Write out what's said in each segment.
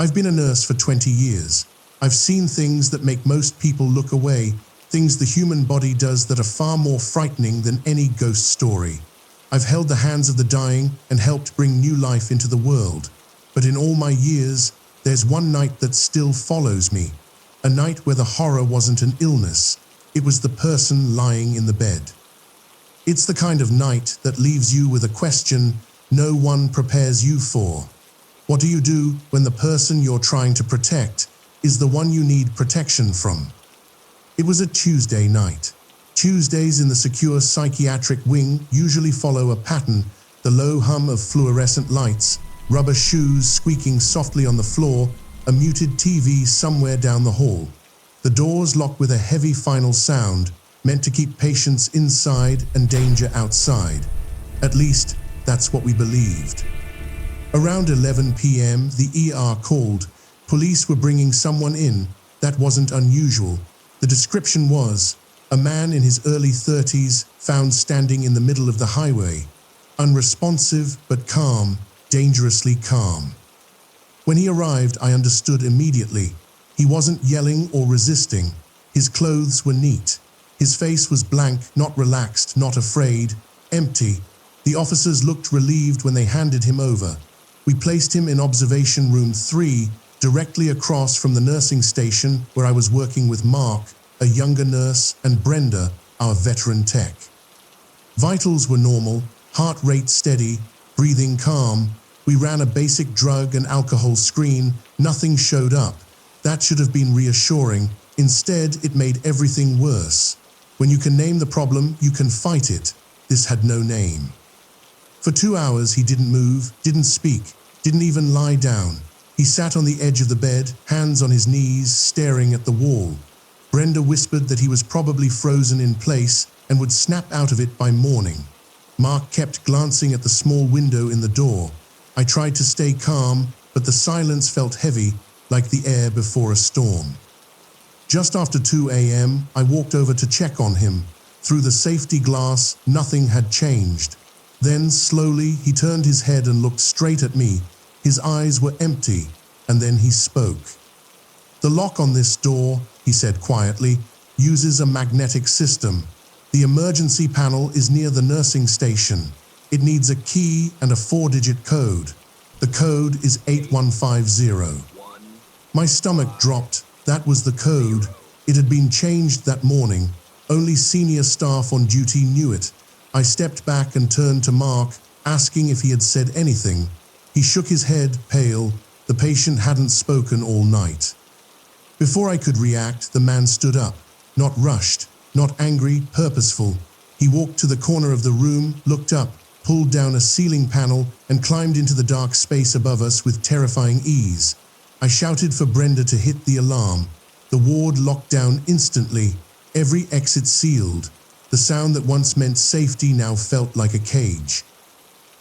I've been a nurse for 20 years. I've seen things that make most people look away, things the human body does that are far more frightening than any ghost story. I've held the hands of the dying and helped bring new life into the world. But in all my years, there's one night that still follows me. A night where the horror wasn't an illness, it was the person lying in the bed. It's the kind of night that leaves you with a question no one prepares you for. What do you do when the person you're trying to protect is the one you need protection from? It was a Tuesday night. Tuesdays in the secure psychiatric wing usually follow a pattern: the low hum of fluorescent lights, rubber shoes squeaking softly on the floor, a muted TV somewhere down the hall. The doors lock with a heavy final sound, meant to keep patients inside and danger outside. At least, that's what we believed. Around 11 p.m., the ER called. Police were bringing someone in. That wasn't unusual. The description was, a man in his early 30s found standing in the middle of the highway. Unresponsive, but calm, dangerously calm. When he arrived, I understood immediately. He wasn't yelling or resisting. His clothes were neat. His face was blank, not relaxed, not afraid, empty. The officers looked relieved when they handed him over. We placed him in observation room 3, directly across from the nursing station where I was working with Mark, a younger nurse, and Brenda, our veteran tech. Vitals were normal, heart rate steady, breathing calm. We ran a basic drug and alcohol screen. Nothing showed up. That should have been reassuring. Instead, it made everything worse. When you can name the problem, you can fight it. This had no name. For 2 hours, he didn't move, didn't speak, didn't even lie down. He sat on the edge of the bed, hands on his knees, staring at the wall. Brenda whispered that he was probably frozen in place and would snap out of it by morning. Mark kept glancing at the small window in the door. I tried to stay calm, but the silence felt heavy, like the air before a storm. Just after 2 a.m., I walked over to check on him. Through the safety glass, nothing had changed. Then, slowly, he turned his head and looked straight at me. His eyes were empty, and then he spoke. "The lock on this door," he said quietly, "uses a magnetic system. The emergency panel is near the nursing station. It needs a key and a 4-digit code. The code is 8150. My stomach dropped. That was the code. It had been changed that morning. Only senior staff on duty knew it. I stepped back and turned to Mark, asking if he had said anything. He shook his head, pale. The patient hadn't spoken all night. Before I could react, the man stood up. Not rushed, not angry, purposeful. He walked to the corner of the room, looked up, pulled down a ceiling panel, and climbed into the dark space above us with terrifying ease. I shouted for Brenda to hit the alarm. The ward locked down instantly, every exit sealed. The sound that once meant safety now felt like a cage.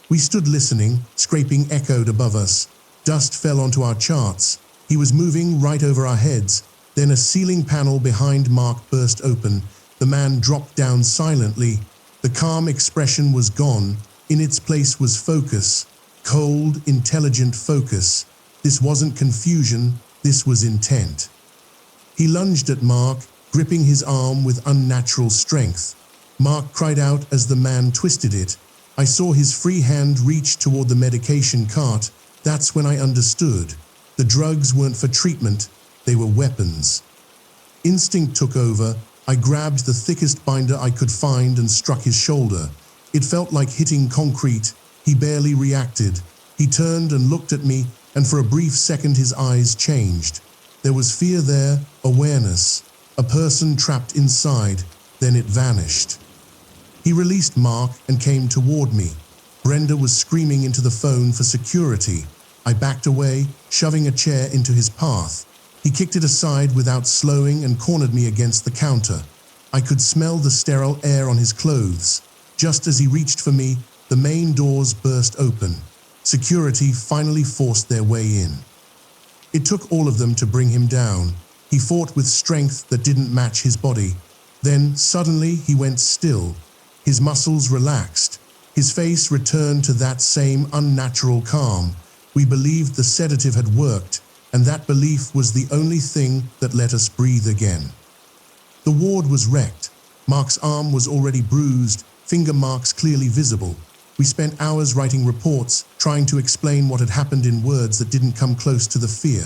We stood listening, scraping echoed above us. Dust fell onto our charts. He was moving right over our heads. Then a ceiling panel behind Mark burst open. The man dropped down silently. The calm expression was gone. In its place was focus. Cold, intelligent focus. This wasn't confusion, this was intent. He lunged at Mark, gripping his arm with unnatural strength. Mark cried out as the man twisted it. I saw his free hand reach toward the medication cart. That's when I understood. The drugs weren't for treatment, they were weapons. Instinct took over. I grabbed the thickest binder I could find and struck his shoulder. It felt like hitting concrete. He barely reacted. He turned and looked at me, and for a brief second his eyes changed. There was fear there, awareness. A person trapped inside, then it vanished. He released Mark and came toward me. Brenda was screaming into the phone for security. I backed away, shoving a chair into his path. He kicked it aside without slowing and cornered me against the counter. I could smell the sterile air on his clothes. Just as he reached for me, the main doors burst open. Security finally forced their way in. It took all of them to bring him down. He fought with strength that didn't match his body. Then, suddenly, he went still. His muscles relaxed. His face returned to that same unnatural calm. We believed the sedative had worked, and that belief was the only thing that let us breathe again. The ward was wrecked. Mark's arm was already bruised, finger marks clearly visible. We spent hours writing reports, trying to explain what had happened in words that didn't come close to the fear.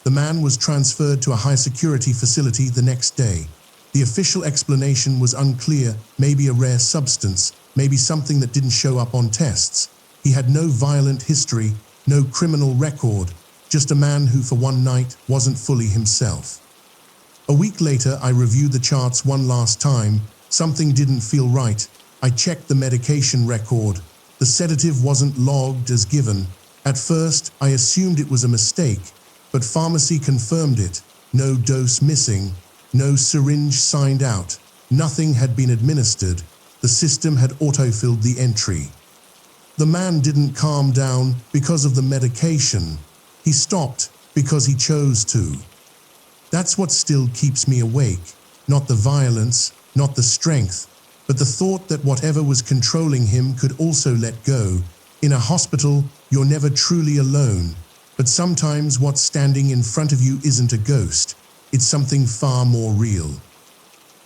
The man was transferred to a high-security facility the next day. The official explanation was unclear, maybe a rare substance, maybe something that didn't show up on tests. He had no violent history, no criminal record, just a man who for one night wasn't fully himself. A week later, I reviewed the charts one last time. Something didn't feel right. I checked the medication record. The sedative wasn't logged as given. At first, I assumed it was a mistake, but pharmacy confirmed it. No dose missing, no syringe signed out. Nothing had been administered. The system had autofilled the entry. The man didn't calm down because of the medication. He stopped because he chose to. That's what still keeps me awake. Not the violence, not the strength, but the thought that whatever was controlling him could also let go. In a hospital, you're never truly alone, but sometimes what's standing in front of you isn't a ghost. It's something far more real.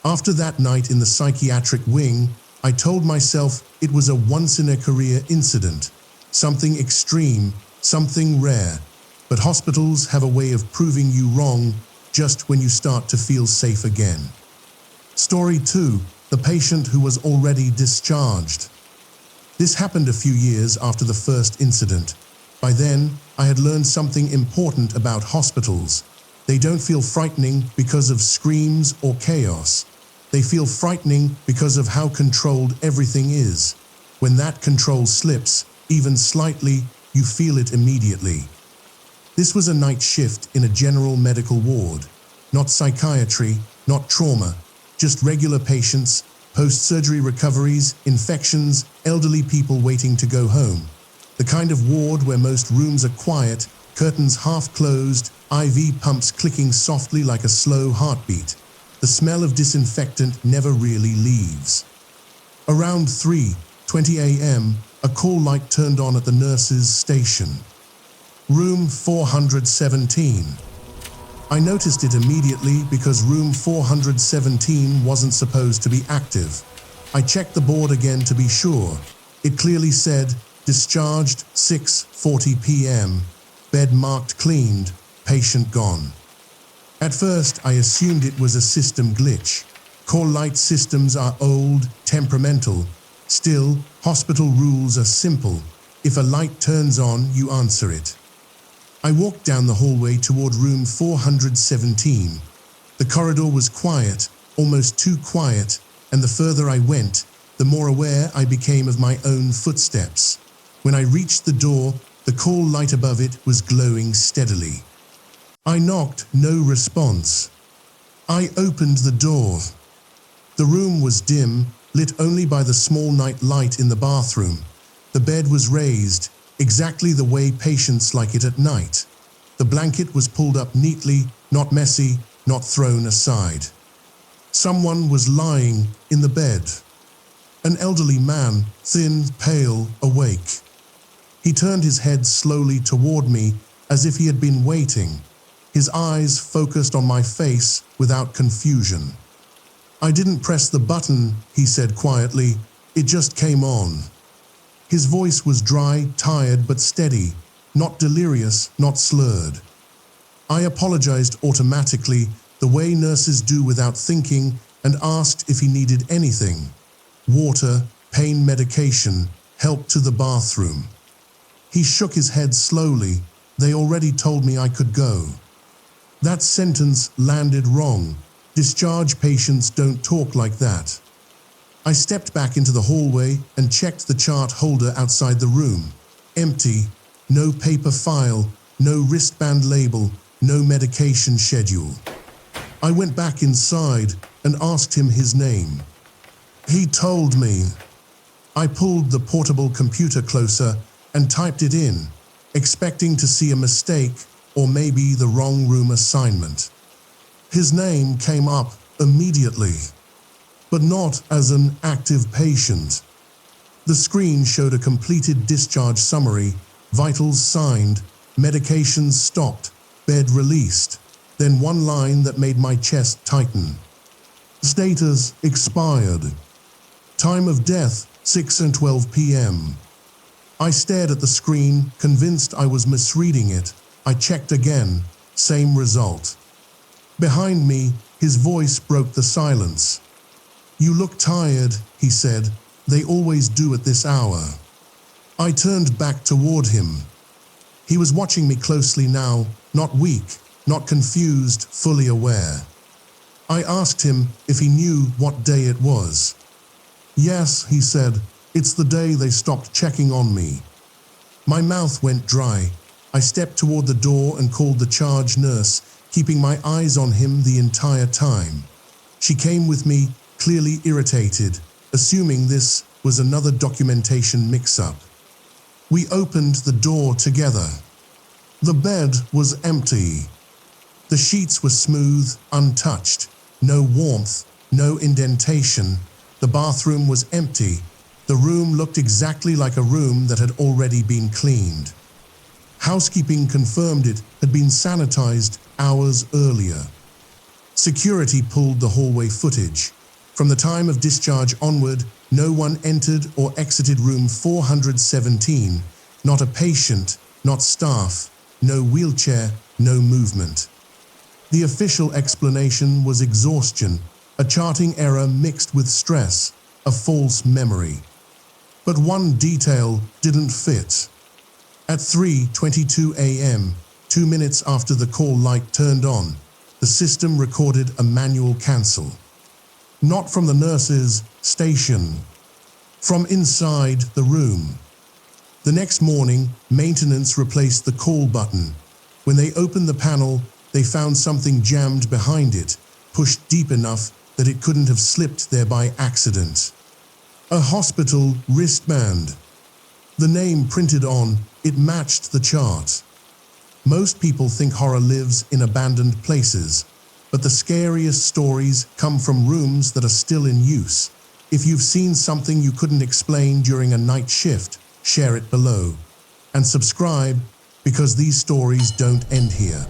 After that night in the psychiatric wing, I told myself it was a once-in-a-career incident, something extreme, something rare. But hospitals have a way of proving you wrong just when you start to feel safe again. Story 2. The patient who was already discharged. This happened a few years after the first incident. By then, I had learned something important about hospitals. They don't feel frightening because of screams or chaos. They feel frightening because of how controlled everything is. When that control slips, even slightly, you feel it immediately. This was a night shift in a general medical ward. Not psychiatry, not trauma, just regular patients, post-surgery recoveries, infections, elderly people waiting to go home. The kind of ward where most rooms are quiet, curtains half closed, IV pumps clicking softly like a slow heartbeat. The smell of disinfectant never really leaves. Around 3:20 a.m., a call light turned on at the nurse's station. Room 417. I noticed it immediately because room 417 wasn't supposed to be active. I checked the board again to be sure. It clearly said, discharged 6:40 p.m., bed marked cleaned, patient gone. At first, I assumed it was a system glitch. Call light systems are old, temperamental. Still, hospital rules are simple. If a light turns on, you answer it. I walked down the hallway toward room 417. The corridor was quiet, almost too quiet, and the further I went, the more aware I became of my own footsteps. When I reached the door, the call light above it was glowing steadily. I knocked, no response. I opened the door. The room was dim, lit only by the small night light in the bathroom. The bed was raised, exactly the way patients like it at night. The blanket was pulled up neatly, not messy, not thrown aside. Someone was lying in the bed. An elderly man, thin, pale, awake. He turned his head slowly toward me, as if he had been waiting. His eyes focused on my face without confusion. "I didn't press the button," he said quietly. "It just came on." His voice was dry, tired, but steady, not delirious, not slurred. I apologized automatically, the way nurses do without thinking, and asked if he needed anything. Water, pain medication, help to the bathroom. He shook his head slowly. "They already told me I could go." That sentence landed wrong. Discharge patients don't talk like that. I stepped back into the hallway and checked the chart holder outside the room. Empty, no paper file, no wristband label, no medication schedule. I went back inside and asked him his name. He told me. I pulled the portable computer closer and typed it in, expecting to see a mistake or maybe the wrong room assignment. His name came up immediately, but not as an active patient. The screen showed a completed discharge summary, vitals signed, medications stopped, Bed released. Then one line that made my chest tighten. Status expired. Time of death 6:12 p.m. I stared at the screen, convinced I was misreading it. I checked again. Same result. Behind me, his voice broke the silence. You look tired, he said. They always do at this hour. I turned back toward him. He was watching me closely now, not weak, not confused, fully aware. I asked him if he knew what day it was. Yes, he said. It's the day they stopped checking on me. My mouth went dry. I stepped toward the door and called the charge nurse, keeping my eyes on him the entire time. She came with me, clearly irritated, assuming this was another documentation mix-up. We opened the door together. The bed was empty. The sheets were smooth, untouched. No warmth, no indentation. The bathroom was empty. The room looked exactly like a room that had already been cleaned. Housekeeping confirmed it had been sanitized hours earlier. Security pulled the hallway footage. From the time of discharge onward, no one entered or exited room 417. Not a patient, not staff, no wheelchair, no movement. The official explanation was exhaustion, a charting error mixed with stress, a false memory. But one detail didn't fit. At 3:22 a.m., 2 minutes after the call light turned on, the system recorded a manual cancel. Not from the nurse's station, from inside the room. The next morning, maintenance replaced the call button. When they opened the panel, they found something jammed behind it, pushed deep enough that it couldn't have slipped there by accident. A hospital wristband. The name printed on it matched the chart. Most people think horror lives in abandoned places, but the scariest stories come from rooms that are still in use. If you've seen something you couldn't explain during a night shift, share it below. And subscribe, because these stories don't end here.